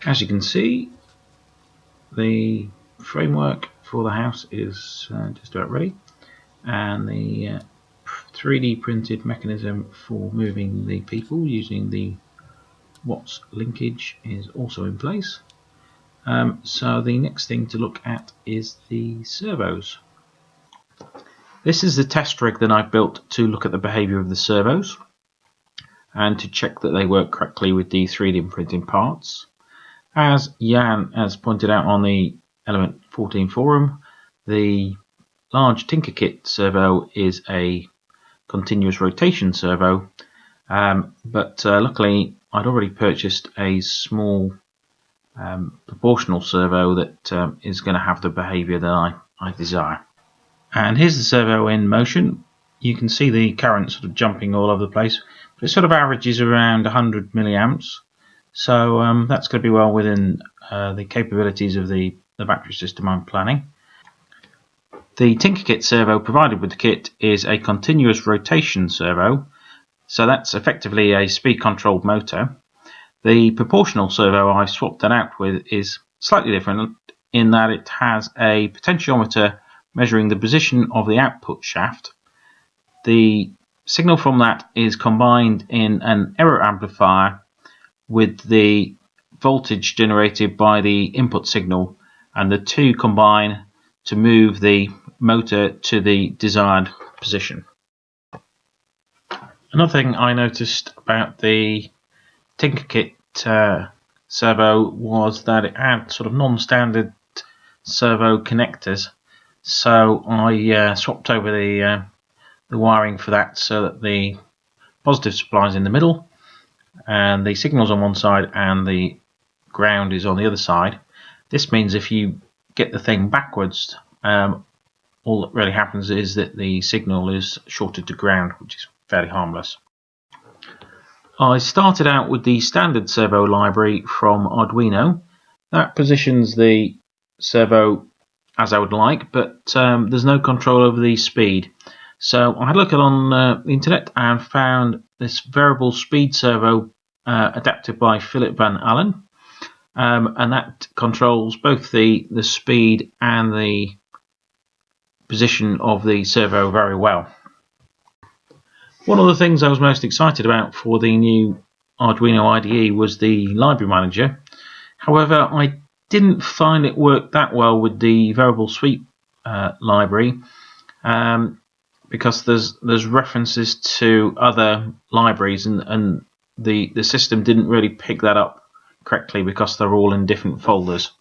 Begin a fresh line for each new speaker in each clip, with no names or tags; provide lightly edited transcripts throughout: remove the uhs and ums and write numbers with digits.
As you can see, the framework for the house is just about ready, and the 3D printed mechanism for moving the people using the Watts linkage is also in place. So the next thing to look at is the servos. This is the test rig that I built to look at the behaviour of the servos and to check that they work correctly with the 3D printing parts. As Jan has pointed out on the Element 14 forum, the large Tinkerkit servo is a continuous rotation servo, but luckily I'd already purchased a small proportional servo that is going to have the behaviour that I desire. And here's the servo in motion. You can see the current sort of jumping all over the place, but it sort of averages around 100 milliamps. So that's going to be well within the capabilities of the battery system I'm planning. The Tinkerkit servo provided with the kit is a continuous rotation servo, so that's effectively a speed controlled motor. The proportional servo I swapped that out with is slightly different in that it has a potentiometer measuring the position of the output shaft. The signal from that is combined in an error amplifier with the voltage generated by the input signal, and the two combine to move the motor to the desired position. Another thing I noticed about the Tinkerkit servo was that it had sort of non-standard servo connectors, so I swapped over the wiring for that so that the positive supply is in the middle and the signal's on one side and the ground is on the other side. This means if you get the thing backwards, all that really happens is that the signal is shorted to ground, which is fairly harmless. I started out with the standard servo library from Arduino. That positions the servo as I would like, but there's no control over the speed. So I had a look on the internet and found this variable speed servo adapted by Philip Van Allen, and that controls both the speed and the position of the servo very well. One of the things I was most excited about for the new Arduino IDE was the library manager. However, I didn't find it worked that well with the variable sweep library, because there's references to other libraries, and the system didn't really pick that up correctly because they're all in different folders.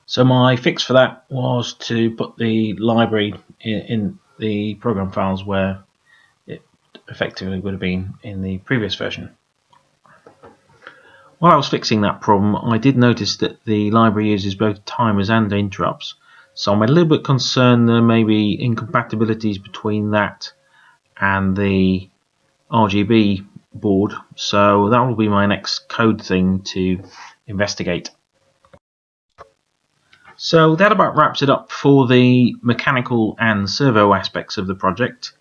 So my fix for that was to put the library in the program files where it effectively would have been in the previous version. While I was fixing that problem, I did notice that the library uses both timers and interrupts, so I'm a little bit concerned there may be incompatibilities between that and the RGB board, so that will be my next code thing to investigate. So that about wraps it up for the mechanical and servo aspects of the project.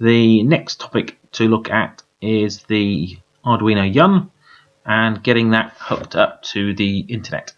The next topic to look at is the Arduino Uno and getting that hooked up to the internet.